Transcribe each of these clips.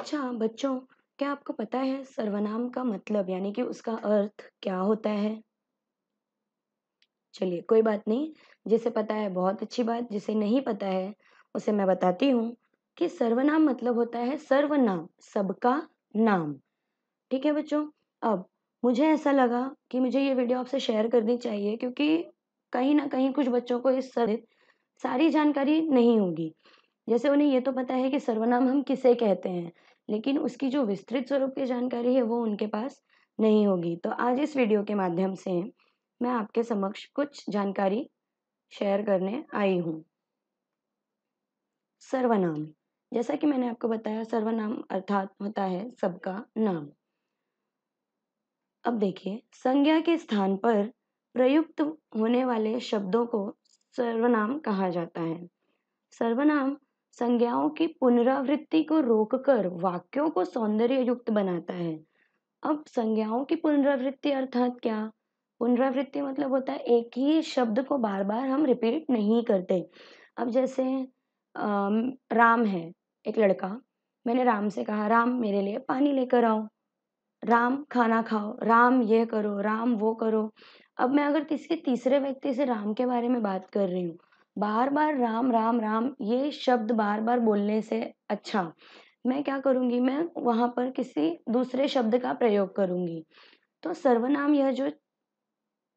अच्छा बच्चों, क्या आपको पता है सर्वनाम का मतलब यानी कि उसका अर्थ क्या होता है? चलिए कोई बात नहीं, जिसे पता है बहुत अच्छी बात, जिसे नहीं पता है उसे मैं बताती हूँ कि सर्वनाम मतलब होता है सर्वनाम, सबका नाम। ठीक है बच्चों? अब मुझे ऐसा लगा कि मुझे ये वीडियो आपसे शेयर करनी चाहिए क्योंकि कहीं न कहीं कुछ बच्चों को इस सारी जानकारी नहीं होगी। जैसे उन्हें ये तो पता है कि सर्वनाम हम किसे कहते हैं, लेकिन उसकी जो विस्तृत स्वरूप की जानकारी है वो उनके पास नहीं होगी। तो आज इस वीडियो के माध्यम से मैं आपके समक्ष कुछ जानकारी शेयर करने आई हूँ। सर्वनाम, जैसा कि मैंने आपको बताया सर्वनाम अर्थात होता है सबका नाम। अब देखिए, संज्ञा के स्थान पर प्रयुक्त होने वाले शब्दों को सर्वनाम कहा जाता है। सर्वनाम संज्ञाओं की पुनरावृत्ति को रोककर वाक्यों को सौंदर्य युक्त बनाता है। अब संज्ञाओं की पुनरावृत्ति अर्थात क्या? पुनरावृत्ति मतलब होता है एक ही शब्द को बार-बार हम रिपीट नहीं करते। अब जैसे राम है, एक लड़का, मैंने राम से कहा, "राम मेरे लिए पानी लेकर आओ।" राम खाना खाओ, राम ये करो, राम वो करो। अब मैं अगर किसी तीसरे व्यक्ति से राम के बारे में बात कर रही हूँ, बार-बार राम, राम, राम ये शब्द बार-बार बोलने से अच्छा, मैं क्या करूँगी, मैं वहाँ पर किसी दूसरे शब्द का प्रयोग करूँगी। तो सर्वनाम यह जो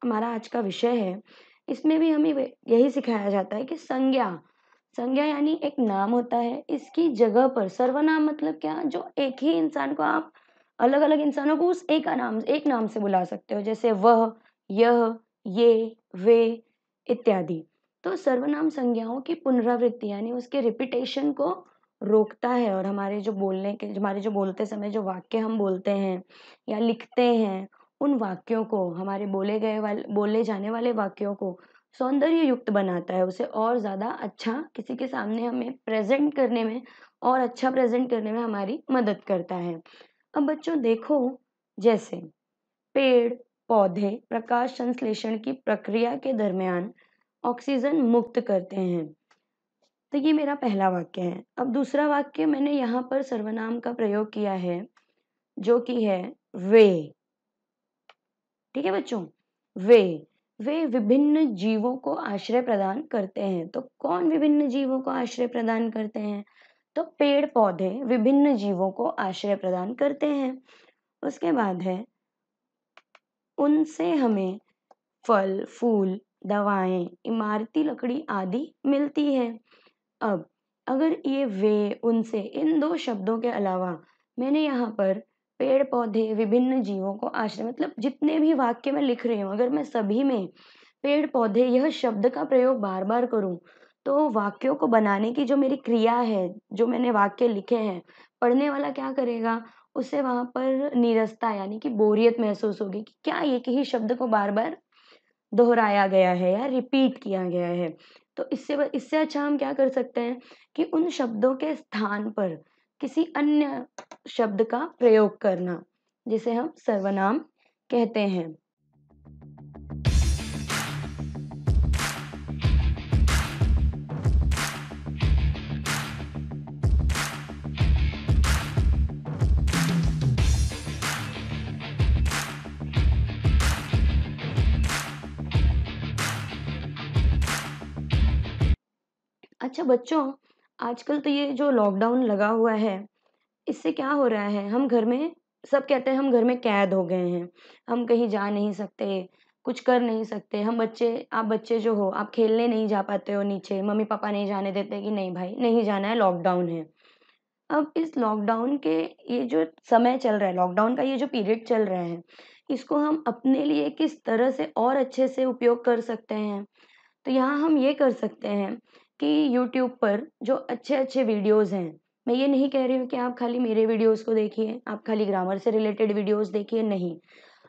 हमारा आज का विषय है, इसमें भी हमें यही सिखाया जाता है कि संज्ञा यानी एक नाम होता है, इसकी जगह पर सर्वनाम मतलब क्या? जो एक ही इंसान को आप अलग-अलग इंसानों को उस एक नाम से बुला सकते हो, जैसे वह, यह, ये, वे इत्यादि। तो सर्वनाम संज्ञाओं की पुनरावृत्ति यानी उसके रिपिटेशन को रोकता है और हमारे जो बोलते समय जो वाक्य हम बोलते हैं या लिखते हैं, उन वाक्यों को बोले जाने वाले वाक्यों को सौंदर्य युक्त बनाता है, उसे और ज़्यादा अच्छा किसी के सामने हमें प्रेज़ेंट करने में और अच्छा प्रेज़ेंट करने में हमारी मदद करता है। अब बच्चों देखो, जैसे पेड़, पौधे प्रकाश संश्लेषण की प्रक्रिया के दरमियान ऑक्सीजन मुक्त करते हैं। तो ये मेरा पहला वाक्य है। अब दूसरा वाक्य मैंने यहाँ पर सर्वनाम का प्रयोग किया है, जो कि है वे। ठीक है बच्चों? वे, वे विभिन्न जीवों को आश्रय प्रदान करते हैं। तो कौन विभिन्न जीवों को आश्रय प्रदान करते हैं? तो पेड़-पौधे विभिन्न जीवों को आश्रय प्रदान करते हैं। उसके बाद है, उनसे हमें फल, फूल, दवाएँ, इमारती लकड़ी आदि मिलती है। अब अगर ये वे, उनसे इन 2 शब्दों के अलावा मैंने यहाँ पर पेड़-पौधे, विभिन्न जीवों को आश्रय मतलब जितने भी वाक्य मैं लिख रही हूँ, अगर मैं सभी में पेड़-पौधे यह शब्द का प्रयोग बार-बार करूँ, तो वाक्यों को बनाने की जो मेरी क्रिया है, जो मैंने वाक्य लिखे हैं, पढ़ने वाला क्या करेगा, उसे वहाँ पर नीरसता यानी कि बोरियत महसूस होगी कि क्या एक ही शब्द को बार-बार दोहराया गया है या रिपीट किया गया है। तो इससे अच्छा हम क्या कर सकते हैं कि उन शब्दों के स्थान पर किसी अन्य शब्द का प्रयोग करना, जिसे हम सर्वनाम कहते हैं। अच्छा बच्चों, आजकल तो ये जो लॉकडाउन लगा हुआ है, इससे क्या हो रहा है, हम घर में सब कहते हैं हम घर में कैद हो गए हैं। हम कहीं जा नहीं सकते, कुछ कर नहीं सकते। आप बच्चे जो हो, आप खेलने नहीं जा पाते हो नीचे, मम्मी-पापा नहीं जाने देते कि नहीं भाई, नहीं जाना है, लॉकडाउन है। अब इस लॉकडाउन के ये जो समय चल रहा है, लॉकडाउन का ये जो पीरियड चल रहा है, इसको हम अपने लिए किस तरह से और अच्छे से उपयोग कर सकते हैं? तो यहाँ हम ये कर सकते हैं कि यूट्यूब पर जो अच्छे-अच्छे वीडियोज़ हैं, मैं ये नहीं कह रही हूँ कि आप खाली मेरे वीडियोज़ को देखिए, आप खाली ग्रामर से रिलेटेड वीडियोज़ देखिए, नहीं।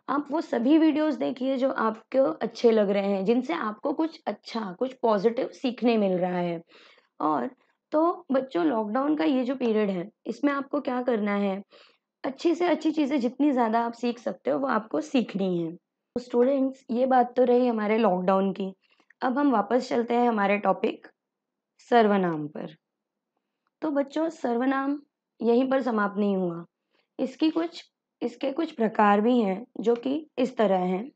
आप वो सभी वीडियोज़ देखिए जो आपको अच्छे लग रहे हैं, जिनसे आपको कुछ अच्छा, कुछ पॉज़िटिव सीखने मिल रहा है। और तो बच्चों लॉकडाउन का ये जो पीरियड है, इसमें आपको क्या करना है, अच्छी से अच्छी चीज़ें जितनी ज़्यादा आप सीख सकते हो, वो आपको सीखनी है। तो स्टूडेंट्स ये बात तो रही हमारे लॉकडाउन की। अब हम वापस चलते हैं हमारे टॉपिक सर्वनाम पर। तो बच्चों सर्वनाम यहीं पर समाप्त नहीं हुआ। इसके कुछ प्रकार भी हैं जो कि इस तरह हैं।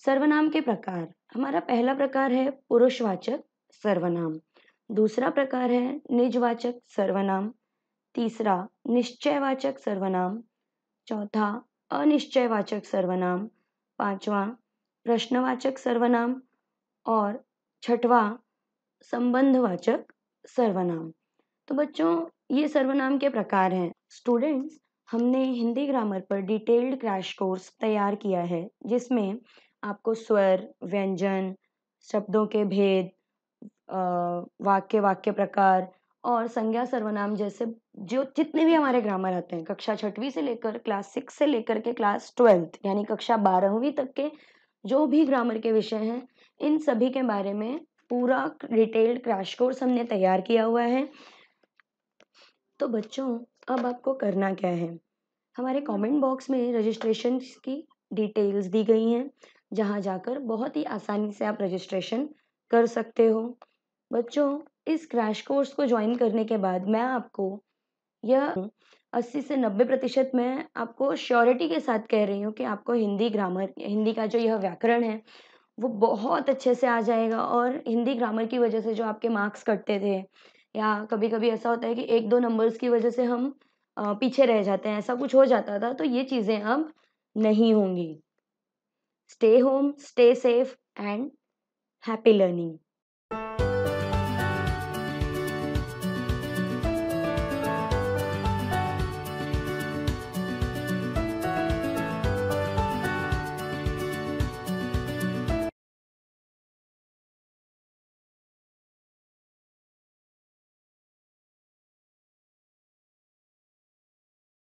सर्वनाम के प्रकार। हमारा पहला प्रकार है पुरुषवाचक सर्वनाम। दूसरा प्रकार है निजवाचक सर्वनाम। तीसरा निश्चयवाचक सर्वनाम। चौथा अनिश्चयवाचक सर्वनाम। पांचवा प्रश्नवाचक सर्वनाम और छठवां संबंधवाचक सर्वनाम। तो बच्चों, ये सर्वनाम के प्रकार हैं। स्टूडेंट्स, हमने हिंदी ग्रामर पर डिटेल्ड क्रैश कोर्स तैयार किया है, जिसमें आपको स्वर, व्यंजन, शब्दों के भेद, वाक्य प्रकार और संज्ञा सर्वनाम जैसे जो जितने भी हमारे ग्रामर आते हैं, कक्षा 6वीं से लेकर क्लास 6 से लेकर के क्लास 12th यानी कक्षा 12वीं तक के जो भी ग्रामर के विषय हैं, इन सभी के बारे में पूरा डिटेल्ड क्रैश कोर्स हमने तैयार किया हुआ है। तो बच्चों, अब आपको करना क्या है? हमारे कमेंट बॉक्स में रजिस्ट्रेशन की डिटेल्स दी गई हैं, जहां जाकर बहुत ही आसानी से आप रजिस्ट्रेशन कर सकते हो। बच्चों, इस क्रैश कोर्स को ज्वाइन करने के बाद मैं आपको यह 80 से 90% मैं आपको श्योरिटी के साथ कह रही हूँ कि आपको हिंदी ग्रामर, हिंदी का जो यह व्याकरण है, वो बहुत अच्छे से आ जाएगा। और हिंदी ग्रामर की वजह से जो आपके मार्क्स कटते थे, या कभी-कभी ऐसा होता है कि 1-2 नंबर्स की वजह से हम पीछे रह जाते हैं, ऐसा कुछ हो जाता था, तो ये चीज़ें अब नहीं होंगी। Stay home, stay safe and happy learning.